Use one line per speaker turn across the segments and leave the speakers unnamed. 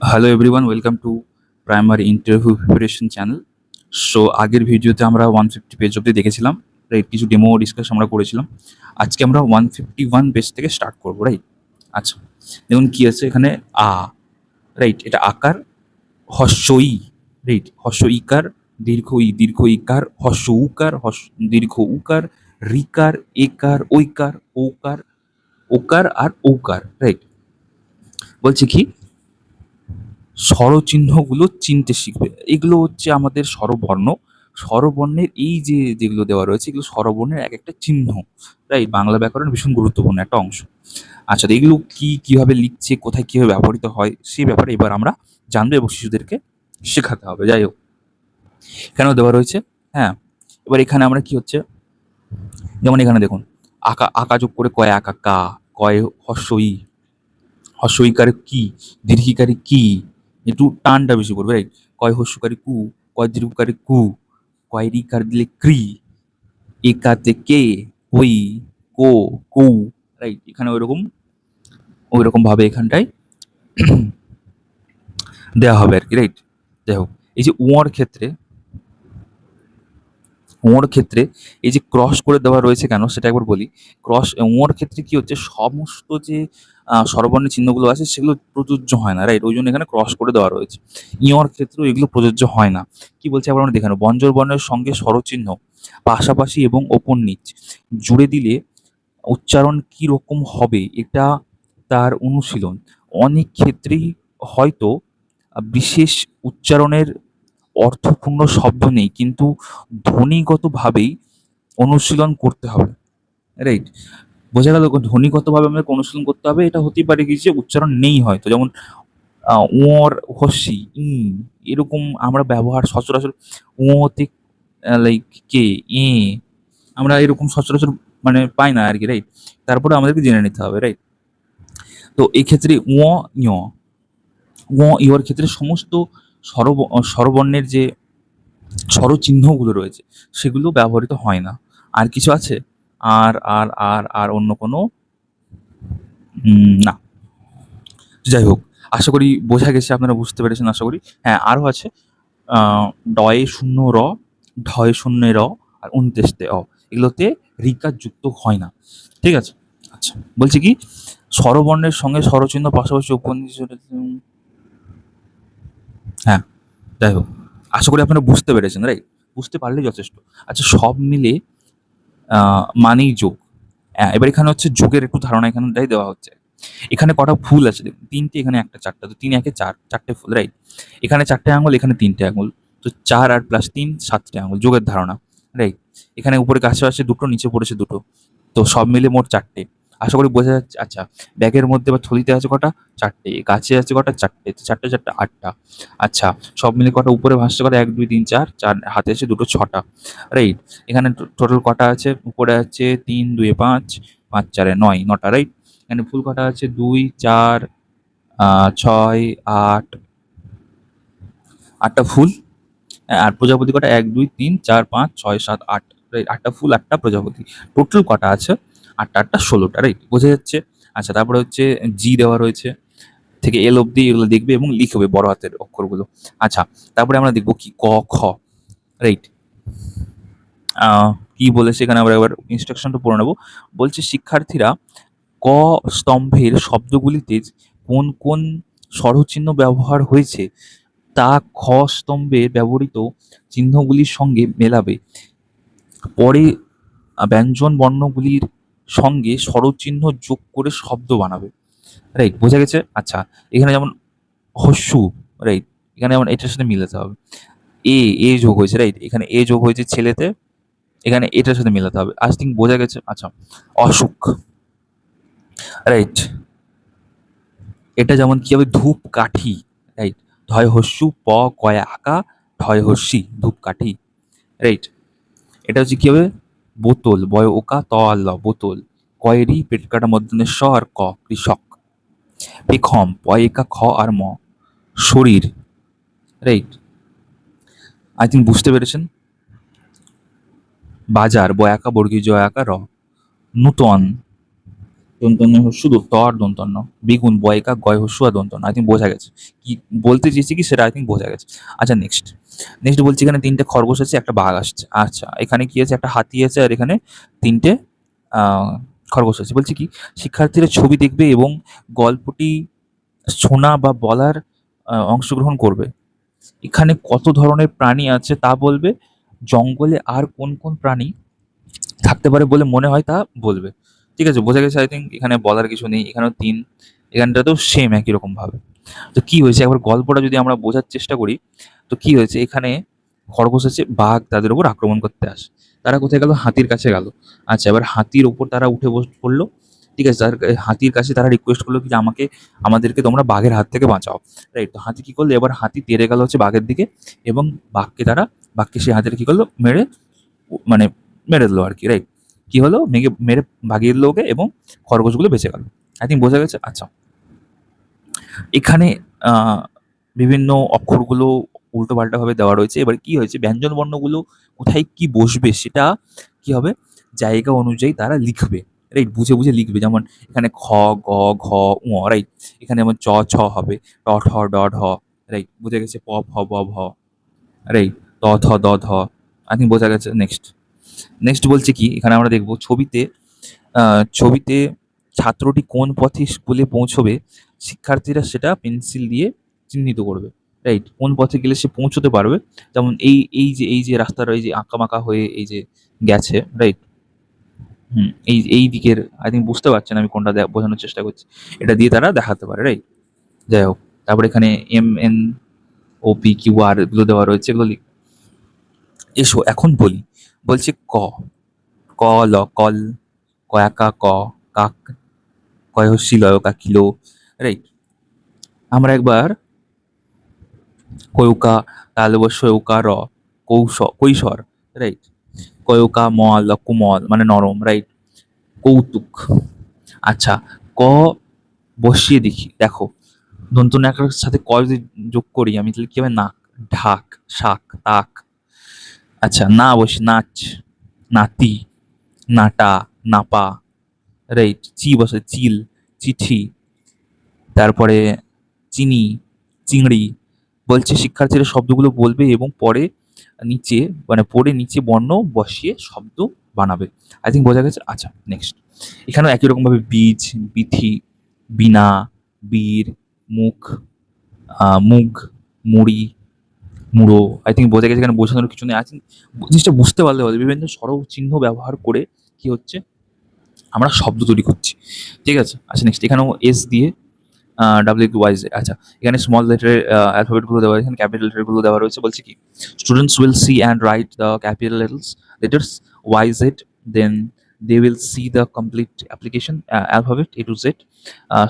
Hello everyone, welcome to primary interview preparation channel. So আগের ভিডিওতে আমরা 150 পেজ অব্দি দেখেছিলাম, রাইট? কিছু ডেমো ডিসকাস আমরা করেছিলাম। আজকে আমরা 151 পেজ থেকে স্টার্ট করবো, রাইট? আচ্ছা, দেখুন কি আছে এখানে। আ, রাইট, এটা আকার। হস্য ই, রাইট, হস্য ইকার, দীর্ঘ ইকার, হস্য উকার, দীর্ঘ উকার, রিকার, একার, ঐকার, ওকার, ওকার আর ঔকার, রাইট? বলছে কি, স্বরচিহ্নগুলো চিনতে শিখবে। এগুলো হচ্ছে আমাদের স্বরবর্ণ। স্বরবর্ণের এই যে যেগুলো দেওয়া রয়েছে, এগুলো স্বরবর্ণের এক একটা চিহ্ন, রাইট? বাংলা ব্যাকরণ ভীষণ গুরুত্বপূর্ণ একটা অংশ। আচ্ছা, তো এগুলো কিভাবে লিখছে, কোথায় কিভাবে ব্যবহৃত হয়, সেই ব্যাপারে এবার আমরা জানবো এবং শিশুদেরকে শেখাতে হবে। যাই হোক, এখানেও দেওয়া রয়েছে। হ্যাঁ, এবার এখানে আমরা কি হচ্ছে, যেমন এখানে দেখুন, আঁকা আঁকা যোগ করে কয় আঁকা কা, কয় হস্য ই, হস্যইকারে কি, দীর্ঘিকারে কি, একটু টানটা বেশি করবে, রাইট? কয় হস্যকারে কু, কয় দীর্ঘকারে কু, কয় রিকার দিলে ক্রি, একাতে কে, কই, কো, কৌ, রাইট? এখানে ওইরকম ভাবে এখানটায় দেওয়া হবে আর কি, রাইট? যাই হোক, এই যে ওর ক্ষেত্রে এই যে ক্রস করে দেওয়া রয়েছে কেন সেটা একবার বলি। ওর ক্ষেত্রে কি হচ্ছে, সমস্ত যে স্বরবর্ণের চিহ্নগুলো আছে সেগুলো প্রযোজ্য হয় না, রাইট? ওই জন্য এখানে ক্রস করে দেওয়া রয়েছে। ইয়র ক্ষেত্রেও এগুলো প্রযোজ্য হয় না। কি বলছে আবার আমরা দেখে নেব। বঞ্জর বর্ণের সঙ্গে স্বরচিহ্ন পাশাপাশি এবং ওপর নিচ জুড়ে দিলে উচ্চারণ কি রকম হবে, এটা তার অনুশীলন। অনেক ক্ষেত্রেই হয়তো বিশেষ উচ্চারণের অর্থপূর্ণ শব্দ নেই, কিন্তু ধ্বনিগতভাবেই অনুশীলন করতে হবে, রাইট? বোঝা গেল? ধ্বনিগতভাবে আমাদের অনুশীলন করতে হবে। এটা হতেই পারে কি যে উচ্চারণ নেই হয়তো, যেমন ওর, হস্যি, এরকম আমরা ব্যবহার সচরাচর ওতে, লাইক কে, এ, আমরা এরকম সচরাচর মানে পাই না আর কি, রাইট? তারপরে আমাদেরকে জেনে নিতে হবে, রাইট? তো এই ক্ষেত্রে ইয়র ক্ষেত্রে সমস্ত স্বরবর্ণের যে স্বরচিহ্নগুলো রয়েছে সেগুলো ব্যবহৃত হয় না। আর কিছু আছে? আর অন্য কোনো না। যাই হোক, আশা করি বোঝা গেছে, আপনারা বুঝতে পেরেছেন আশা করি। হ্যাঁ, আরও আছে। ডয়ে শূন্য র, ঢয় শূন্য র, আর ২৯ তে অ, এগুলোতে রিকার যুক্ত হয় না। ঠিক আছে? আচ্ছা, বলছি কি, স্বরবর্ণের সঙ্গে স্বরচিহ্ন পাশাপাশি হ্যাঁ, যাই হোক, আশা করি আপনারা বুঝতে পেরেছেন, রাইট? বুঝতে পারলেই যথেষ্ট। আচ্ছা, সব মিলে মানেই যোগ। এবার এখানে হচ্ছে যোগের একটু ধারণা এখানটাই দেওয়া হচ্ছে। এখানে কটা ফুল আছে দেখুন, ৩ টে, এখানে একটা ৪ টা। তো ৩ একে ৪, ৪ টে ফুল, রাইট? এখানে ৪ টে আঙুল, এখানে ৩ টে আঙুল। তো ৪ আর প্লাস ৩, ৭ টে আঙুল, যোগের ধারণা, রাইট? এখানে উপরে গাছে আছে ২ টো, নিচে পড়েছে ২ টো। তো সব মিলে মোট ৪ টে। আশা করি বোঝা যাচ্ছে। আচ্ছা, ব্যাগের মধ্যে বা থলিতে আছে কটা? ৪ টে। গাছে আছে কটা? ৪ টে। তো ৪ টে ৪ টা ৮ টা। আচ্ছা, সব মিলে কটা উপরে ভাসছে কটা? ১, ২, ৩, ৪, ৪ হাতে আছে ২ টো, ৬ টা, রাইট? এখানে টোটাল কটা আছে? উপরে আছে ৩, ২ এ ৫, ৫ ৪ এ ৯, ৯ টা, রাইট? এখানে ফুল কটা আছে? ২, ৪, ৬, ৮, ৮ টা ফুল। আর প্রজাপতি কটা? ১, ২, ৩, ৪, ৫, ৬, ৭, ৮, রাইট? ৮ টা ফুল, ৮ টা প্রজাপতি। টোটাল কটা আছে? ৮ টা ৮ টা ১৬ টা, রাইট? বোঝা যাচ্ছে? আচ্ছা, তারপরে হচ্ছে জি দেওয়া রয়েছে, থেকে এল অব্দি এগুলো দেখবে এবং লিখবে বড় হাতের অক্ষরগুলো। আচ্ছা, তারপরে আমরা দেখব কি ক, খ, রাইট? কি বলেছে এখানে, আমরা এবার ইনস্ট্রাকশনটা পড়ে নেব। বলছে শিক্ষার্থীরা ক স্তম্ভের শব্দগুলিতে কোন কোন স্বরচিহ্ন ব্যবহার হয়েছে তা খ স্তম্ভে ব্যবহৃত চিহ্নগুলির সঙ্গে মেলাবে। পরে ব্যঞ্জন বর্ণগুলির সঙ্গে স্বরচিহ্ন যোগ করে শব্দ বানাবে, রাইট? বোঝা গেছে? আচ্ছা, এখানে যেমন হস্যু, রাইট? এখানে যেমন এটার সাথে মিলাতে হবে। এ যোগ হয়েছে, রাইট? এখানে এ যোগ হয়েছে ছেলেতে, এখানে এটার সাথে মেলাতে হবে। আই থিঙ্ক বোঝা গেছে। আচ্ছা, অসুখ, রাইট? এটা যেমন কি হবে? ধূপকাঠি, রাইট? ধয় হস্যু প কয় আঁকা, ঢয় হস্যি, ধূপকাঠি, রাইট? এটা হচ্ছে কি হবে? বোতল, বয় ওকা ত আল্ল, বোতল। কয়েরি পেট কাটা মধ্যে স আর ক, কৃষক। পেখম, পয় একা খ আর ম, শরীর, রাইট? আই থিঙ্ক বুঝতে পেরেছেন। বাজার, বয়াকা বর্গীয় জয়াকা র, নূতন, দন্তন্য হস্যু ত আর দন্তন্য, বেগুন বয়কা গয় হস্যু আর দন্তন্য। আই থিঙ্ক বোঝা গেছে কি বলতে চেয়েছি, কি সেটা আই থিঙ্ক বোঝা গেছে। আচ্ছা নেক্সট, নেক্সট বলছি এখানে তিনটে খরগোশ আছে, একটা বাঘ আসছে। আচ্ছা এখানে কি আছে, একটা হাতি আছে, আর এখানে তিনটে আহ, খরগোশ আছে। বলছি কি, শিক্ষার্থীরা ছবি দেখবে এবং গল্পটি শোনা বা বলার অংশগ্রহণ করবে। এখানে কত ধরনের প্রাণী আছে তা বলবে, জঙ্গলে আর কোন কোন প্রাণী থাকতে পারে বলে মনে হয় তা বলবে। ঠিক আছে, বোঝা গেছে আই থিঙ্ক, এখানে বলার কিছু নেই। এখানেও তিন, এখানটাতেও সেম একই রকম ভাবে। তো কি হয়েছে, একবার গল্পটা যদি আমরা বোঝার চেষ্টা করি, তো কি হয়েছে এখানে, খরগোশ আছে, বাঘ তাদের উপর আক্রমণ করতে আসে। তারা কোথায় গেল, হাতির কাছে গেল। আচ্ছা এবার হাতির ওপর তারা উঠে পড়লো। ঠিক আছে, তার হাতির কাছে তারা রিকোয়েস্ট করলো কি যে আমাদেরকে তোমরা বাঘের হাত থেকে বাঁচাও। রাইট, তো হাতি কি করলো, এবার হাতি তেড়ে গেল হচ্ছে বাঘের দিকে, এবং বাঘকে সেই হাতির কি করলো, মানে মেরে দিলো আর কি। রাইট, কি হলো, মেরে ভাগিয়ে দিল ওকে, এবং খরগোশগুলো বেঁচে গেল। আই থিঙ্ক বোঝা গেছে। আচ্ছা এখানে আহ, বিভিন্ন অক্ষরগুলো উল্টো পাল্টা ভাবে দেওয়া রয়েছে। এবার কি হয়েছে, ব্যঞ্জন বর্ণগুলো কোথায় কি বসবে সেটা কি হবে, জায়গা অনুযায়ী তারা লিখবে। রাইট, বুঝে বুঝে লিখবে। যেমন এখানে খ, গ, ঘ, ঙ। রাইট, এখানে যেমন চ ছ হবে, ট ঠ ড ঢ। রাইট, বুঝে গেছে, প ফ ব ভ। রাইট, ত থ দ ধ। আই থিঙ্ক বোঝা গেছে। নেক্সট, নেক্সট বলছে কি, এখানে আমরা দেখবো ছবিতে ছাত্রটি কোন পথে স্কুলে পৌঁছবে, শিক্ষার্থীরা সেটা পেন্সিল দিয়ে চিহ্নিত করবে। রাইট, কোন পথে গেলে সে পৌঁছতে পারবে। যেমন এই যে রাস্তাটা এই যে আঁকামাকা হয়ে এই যে গেছে। রাইট, এই দিকের আই থিঙ্ক বুঝতে পারছেন আমি কোনটা বোঝানোর চেষ্টা করছি, এটা দিয়ে তারা দেখাতে পারে। রাইট, যাই হোক, তারপরে এখানে M N O P Q R এগুলো দেওয়া রয়েছে, এগুলো এসো এখন বলি। বলছে ক, ক ল কল, কয়াকা ক, কাক, কয় হস্যি লয় কাকিলো। রাইট, আমরা একবার কয়ুকা তালবস্য উকা র, কৈশোর। রাইট, কয়ুকা মল কুমল মানে নরম। রাইট, কৌতুক। আচ্ছা, ক বসিয়ে দেখি, দেখো দন্ত নাকের সাথে ক যদি যোগ করি আমি, তাহলে কি হবে, নাক, ঢাক, শাক, তাক। আচ্ছা, না বসি, নাচ, নাতি, নাটা, নাপা। রাইট, চি বসে, চিল, চিঠি। তারপরে চিনি, চিংড়ি। বলছে শিক্ষার্থীরা শব্দগুলো বলবে এবং নিচে পড়ে নিচে বর্ণ বসিয়ে শব্দ বানাবে। আই থিঙ্ক বোঝা গেছে। আচ্ছা নেক্সট, এখানেও একই রকমভাবে বীজ, বিথি, বিনা, বীর, মুখ, মুগ, মুড়ি, মুড়ো। আই থিঙ্ক বোঝা গেছে, এখানে বোঝানোর কিছু নেই। আই থিঙ্ক জিনিসটা বুঝতে পারলে হবে, বিভিন্ন সরল চিহ্ন ব্যবহার করে কি হচ্ছে, আমরা শব্দ তৈরি করছি। ঠিক আছে, আচ্ছা নেক্সট, এখানেও এস দিয়ে ডাব্লিউ ওয়াইজ। আচ্ছা এখানে স্মল লেটারের অ্যালফাবেটগুলো দেওয়া, এখানে ক্যাপিটাল লেটারগুলো দেওয়া রয়েছে। বলছে কি, students will see and write the capital letters Y Z, then they will see the complete application alphabet A to Z,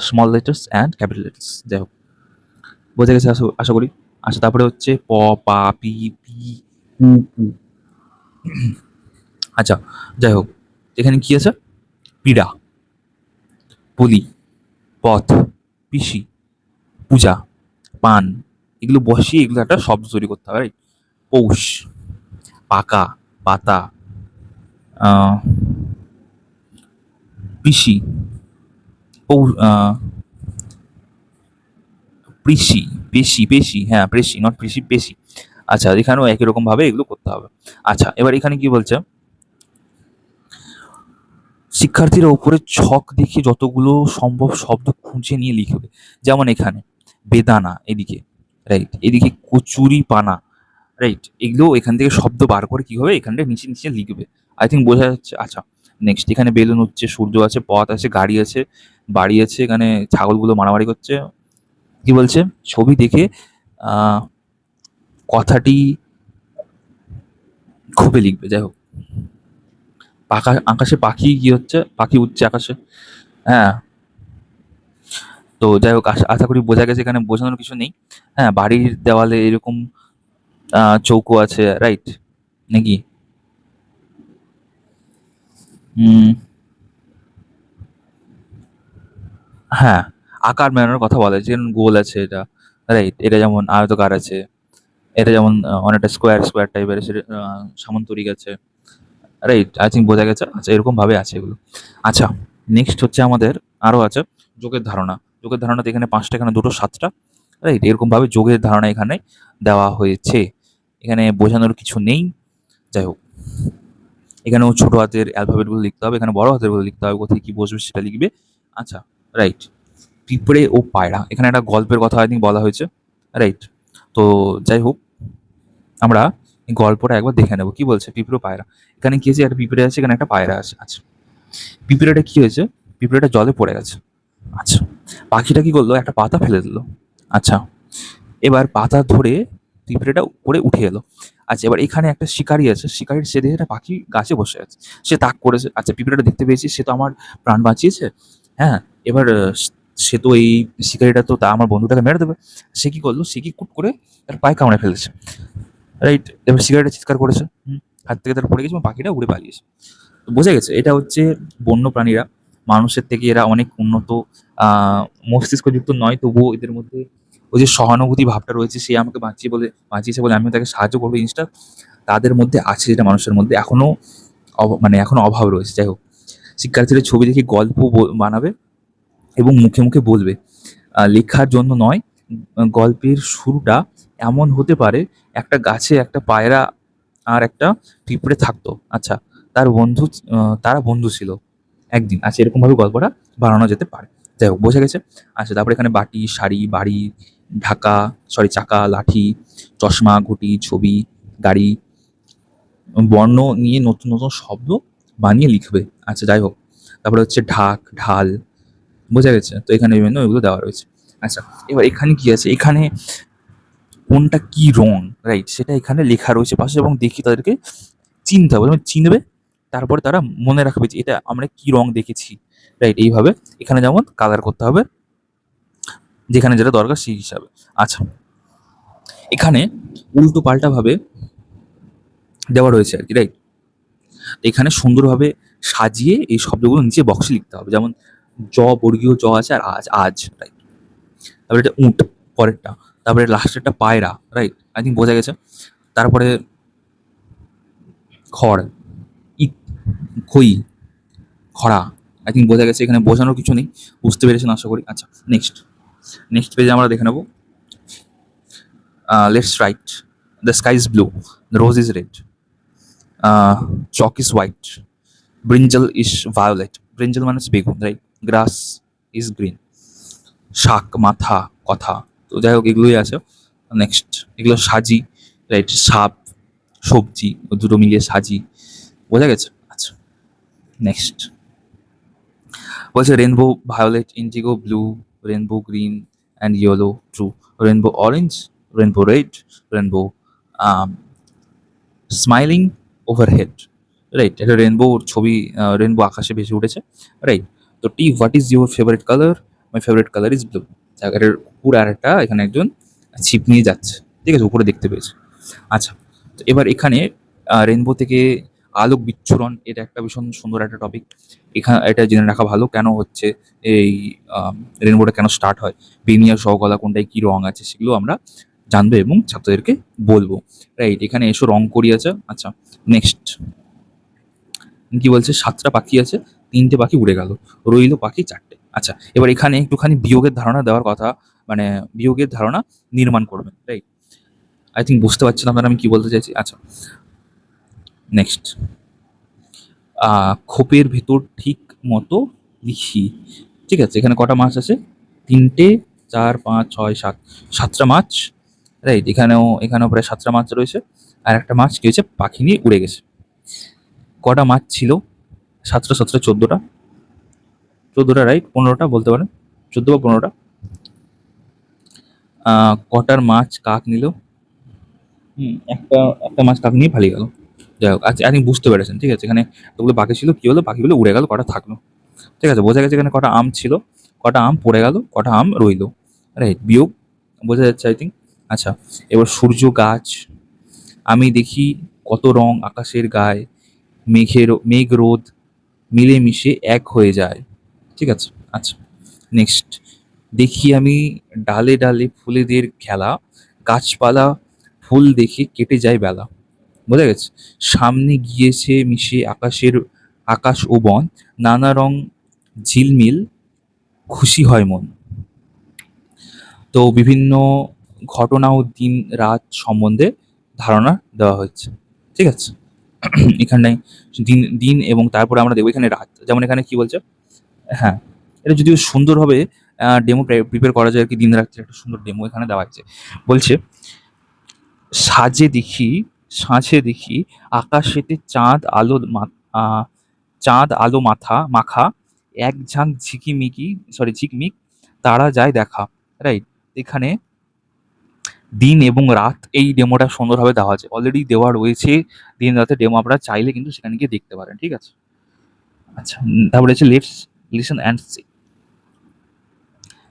small letters and capital letters। যাই হোক, বোঝা গেছে আশা করি। আচ্ছা তারপরে হচ্ছে প, পা, পি, পি, পু, পু। আচ্ছা যাই হোক, এখানে কি আছে, পীড়া, পুলি, পথ, পিসি, পূজা, পান। এগুলো বসিয়ে এগুলো একটা শব্দ তৈরি করতে হবে। রাইট, পৌষ, পাকা, পাতা, পিসি, পেশি, পেশি, হ্যাঁ পেশি, নট পেশি, পেশি। আচ্ছা এখানেও একই রকম ভাবে এগুলো করতে হবে। আচ্ছা এবার এখানে কি বলছে, শিক্ষার্থীরা উপরে ছক দেখে যতগুলো সম্ভব শব্দ খুঁজে নিয়ে লিখবে। যেমন এখানে বেদানা, এদিকে রাইট, এদিকে কচুরি পানা। রাইট, এগুলো এখান থেকে শব্দ বার করে কি হবে, এখানটা নিচে নিচে লিখবে। আই থিঙ্ক বোঝা যাচ্ছে। আচ্ছা নেক্সট, এখানে বেলুন উঠছে, সূর্য আছে, পথ আছে, গাড়ি আছে, বাড়ি আছে, এখানে ছাগলগুলো মারামারি করছে। কি বলছে, ছবি দেখে আহ কথাটি খুবই লিখবে। যাই হোক, আকাশে পাখি কি হচ্ছে, পাখি উঠছে আকাশে। হ্যাঁ, তো যাই হোক, আশা করি বোঝা গেছে, এখানে বোঝানোর কিছু নেই। হ্যাঁ, বাড়ির দেওয়ালে এরকম চৌকো আছে। রাইট নাকি, উম, হ্যাঁ, আকার মেলানোর কথা বলা হয়েছে, যেমন গোল আছে এটা। রাইট, এটা যেমন আয়তকার আছে, এটা যেমন অনেকটা স্কোয়ার স্কোয়ার টাইপের সামন্তরিক আছে। রাইট, আই থিঙ্ক বোঝা গেছে। আচ্ছা এরকম ভাবে আছে এগুলো। আচ্ছা নেক্সট হচ্ছে আমাদের আরও আছে যোগের ধারণা। যোগের ধারণাতে এখানে 5টা, এখানে 2টো, 7টা, রাইট? এরকমভাবে যোগের ধারণা এখানে দেওয়া হয়েছে। এখানে বোঝানোর কিছু নেই। যাই হোক, এখানেও ছোট হাতের অ্যালফাবেটগুলো লিখতে হবে, এখানে বড় হাতেরগুলো লিখতে হবে, কোথায় কী বসবে সেটা লিখবে। আচ্ছা, রাইট। পিঁপড়ে ও পায়রা, এখানে একটা গল্পের কথা আই থিঙ্ক বলা হয়েছে, রাইট? তো যাই হোক, আমরা এই গল্পটা একবার দেখে নেবো কি বলছে পিঁপড়ে ও পায়রা। এখানে কি আছে, একটা পিঁপড়ে আছে, এখানে একটা পায়রা আছে। আচ্ছা, পিঁপড়েটা কি হয়েছে, পিঁপড়েটা জলে পড়ে গেছে। আচ্ছা, পাখিটা কি করলো, একটা পাতা ফেলে দিল। আচ্ছা, এবার পাতা ধরে পিঁপড়েটা উপরে উঠে এলো। আচ্ছা, এবার এখানে একটা শিকারি আছে, শিকারির সে দেখে একটা পাখি গাছে বসে আছে, সে তাক করেছে। আচ্ছা, পিঁপড়েটা দেখতে পেয়েছি, সে তো আমার প্রাণ বাঁচিয়েছে। হ্যাঁ, এবার সে তো এই শিকারিটা তো তা আমার বন্ধুটাকে মেরে দেবে। সে কি করলো, সে কি কুট করে তার পায়ে কামড়ে ফেলেছে, রাইট? এবার শিকারিটা চিৎকার করেছে, হাত থেকে তার পড়ে গেছে এবং পাখিটা উড়ে পালিয়েছে। তো বোঝা গেছে এটা হচ্ছে বন্য প্রাণীরা মানুষের থেকে এরা অনেক উন্নত, মস্তিষ্কযুক্ত নয়, তবুও এদের মধ্যে ওই যে সহানুভূতি ভাবটা রয়েছে, সে আমাকে বাঁচিয়েছে বলে আমিও তাকে সাহায্য করবো, এই জিনিসটা তাদের মধ্যে আছে, যেটা মানুষের মধ্যে এখনো মানে এখনো অভাব রয়েছে। যাই হোক, শিক্ষার্থীরা ছবি দেখে গল্প বানাবে এবং মুখে মুখে বলবে, লেখার জন্য নয়। গল্পের শুরুটা এমন হতে পারে, একটা গাছে একটা পায়রা আর একটা পিঁপড়ে থাকতো। আচ্ছা, তার বন্ধু তারা বন্ধু ছিল একদিন। আচ্ছা, এরকমভাবে গল্পটা বানানো যেতে পারে। যাই হোক, বোঝা গেছে। আচ্ছা, তারপরে এখানে বাটি, শাড়ি, বাড়ি, ঢাকা, চাকা, লাঠি, চশমা, ঘুঁটি, ছবি, গাড়ি, বর্ণ নিয়ে নতুন নতুন শব্দ বানিয়ে লিখবে। আচ্ছা, যাই হোক, তারপরে হচ্ছে ঢাক, ঢাল, বোঝা গেছে। তো এখানে বিভিন্ন এগুলো দেওয়া রয়েছে। আচ্ছা, এবার এখানে কি আছে, এখানে কোনটা কি রং, রাইট? সেটা এখানে লেখা রয়েছে পাশে, এবং দেখি তাদেরকে চিনতে হবে, যেমন চিনবে, তারপরে তারা মনে রাখবে যে এটা আমরা কি রং দেখেছি, রাইট? এইভাবে এখানে যেমন কালার করতে হবে, যেখানে যেটা দরকার সেই হিসাবে। আচ্ছা, এখানে উল্টো পাল্টা ভাবে দেওয়া রয়েছে আর কি, রাইট? এখানে সুন্দরভাবে সাজিয়ে এই শব্দগুলো নিচে বক্সে লিখতে হবে, যেমন বর্গীয় জ আছে, আর আজ, রাইট? তারপরে এটা উট, পরেরটা। তারপরে লাস্টেরটা পায়রা, রাইট? আই থিঙ্ক বোঝা গেছে। তারপরে খড়, ই, খই, খরা, আই থিঙ্ক বোঝা গেছে। এখানে বোঝানোর কিছু নেই, বুঝতে পেরেছেন আশা করি। আচ্ছা, নেক্সট পেজে আমরা দেখে নেবো। Let's write, the sky is blue, the rose is red, chalk is white, brinjal is violet, brinjal মানে হচ্ছে বেগুন, রাইট? গ্রাস ইজ গ্রিন, শাক, মাথা, কথা। তো যাই হোক, এগুলোই আছে। নেক্সট, এগুলো সাজি, রাইট? সাপ, সবজি, ও দুটো মিলিয়ে সাজি, বোঝা গেছে। আচ্ছা, নেক্সট বলছে rainbow violet, indigo blue, rainbow green and yellow, true, rainbow orange, rainbow red, rainbow smiling overhead, right? এটা রেনবোর ছবি, রেনবো আকাশে ভেসে উঠেছে, রাইট? তো টি, what is your favourite colour? My favourite colour is blue. এটার কুকুর আর একটা এখানে একজন ছিপ নিয়ে যাচ্ছে, ঠিক আছে, উপরে দেখতে পেয়েছে। আচ্ছা, তো এবার এখানে রেনবো থেকে আলোক বিচ্ছুরণ, এটা একটা ভীষণ সুন্দর একটা টপিক। এটা জেনে রাখা ভালো কেন হচ্ছে এই রেনবোটা কেন স্টার্ট হয়, বেনি আর সহকলা কোনটায় কী রং আছে সেগুলো আমরা জানবো এবং ছাত্রদেরকে বলবো, রাইট? এখানে এসো রং করি আছে। আচ্ছা, নেক্সট কি বলছে, 7টা পাখি আছে, 3টে পাখি উড়ে গেল, রইল পাখি 4টে। আচ্ছা, এবার এখানে একটুখানি বিয়োগের ধারণা দেওয়ার কথা, মানে বিয়োগের ধারণা নির্মাণ করবেন, রাইট? আই থিঙ্ক বুঝতে পারছেন আপনারা আমি কি বলতে চাইছি। আচ্ছা, নেক্সট, খোপের ভেতর ঠিক মতো লিখি, ঠিক আছে? এখানে কটা মাছ আছে, 3টে, 4, 5, 6, 7, 7টা মাছ, রাইট? এখানেও প্রায় 7টা মাছ রয়েছে, আর একটা মাছ কি হয়েছে, পাখি নিয়ে উড়ে গেছে। কটা মাছ ছিল, 7টা, 7টা, 14টা, 14টা, রাইট? 15টা বলতে পারেন, 14 বা 15টা। কটার মাছ কাক নিল, একটা একটা মাছ কাক নিয়ে পালিয়ে গেল। যাই হোক, আচ্ছা, আপনি বুঝতে পেরেছেন, ঠিক আছে? এখানে ওগুলো পাখি ছিল, কি হলো, পাখিগুলো উড়ে গেল, কটা থাকলো, ঠিক আছে? বোঝা গেছে এখানে কটা আম ছিল, কটা আম পড়ে গেল, কটা আম রইলো, রাইট? বিয়োগ বোঝা যাচ্ছে আই থিঙ্ক। আচ্ছা, এবার সূর্য, গাছ, আমি দেখি কত রং আকাশের গায়ে, মেঘ রোদ মিলেমিশে এক হয়ে যায়, ঠিক আছে? আচ্ছা, নেক্সট, দেখি আমি ডালে ডালে ফুলেদের খেলা, গাছপালা ফুল দেখে কেটে যায় বেলা, বোঝা গেছে? সামনে গিয়েছে মিশে আকাশ ও বন, নানা রং ঝিলমিল খুশি হয় মন। তো বিভিন্ন ঘটনা ও দিন রাত সম্বন্ধে ধারণা দেওয়া হয়েছে। ঠিক আছে? এখানে দিন দিন এবং তারপরে আমরা দেখবো এখানে রাত। যেমন এখানে কি বলছে? হ্যাঁ, এটা যদিও সুন্দরভাবে ডেমো প্রিপেয়ার করা যায় আরকি, দিন রাত্রির একটা সুন্দর ডেমো এখানে দেওয়া আছে। বলছে, সাজে দেখি সাঁঝে দেখি আকাশেতে আ চাঁদ আলো মাখা এক ঝাঁক ঝিকমিক তারা যায় দেখা। রাইট? এখানে দিন এবং রাত এই ডেমোটা সুন্দরভাবে দেওয়া আছে। অলরেডি দেওয়া রয়েছে দিন রাতের ডেমো, আপনারা চাইলে কিন্তু সেখানে গিয়ে দেখতে পারেন। ঠিক আছে? আচ্ছা, তারপরে হচ্ছে লেটস লিসেন অ্যান্ড সি।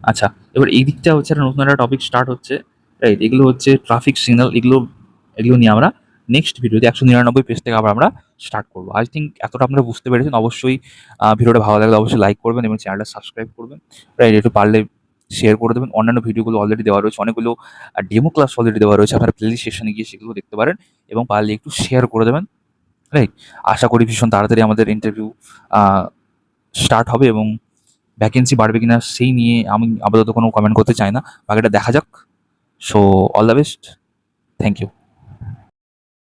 আচ্ছা, এবার এই দিকটা হচ্ছে একটা নতুন একটা টপিক স্টার্ট হচ্ছে। রাইট? এগুলো হচ্ছে ট্রাফিক সিগন্যাল, এগুলো নিয়ে আমরা নেক্সট ভিডিওতে ১৯৯ পেজ থেকে আবার আমরা স্টার্ট করব। আই থিংক এতটা আপনারা বুঝতে পেরেছেন। অবশ্যই ভিডিওটা ভালো লাগলে অবশ্যই লাইক করবেন এবং চ্যানেলটা সাবস্ক্রাইব করবেন। রাইট? একটু পারলে শেয়ার করে দেবেন। অন্যান্য ভিডিওগুলো অলরেডি দেওয়া রয়েছে। অনেকগুলো ডেমো ক্লাস অলরেডি দেওয়া রয়েছে। আপনারা প্লেলিস্ট সেকশনে গিয়ে সেগুলো দেখতে পারেন এবং পারলে একটু শেয়ার করে দেবেন। রাইট? আশা করি ভীষণ তাড়াতাড়ি আমাদের ইন্টারভিউ আ স্টার্ট হবে এবং ভ্যাকেন্সি বাড়বে কিনা সেই নিয়ে আমি আপাতত কোনো কমেন্ট করতে চাই না। বাকিটা দেখা যাক। So all the best. Thank you.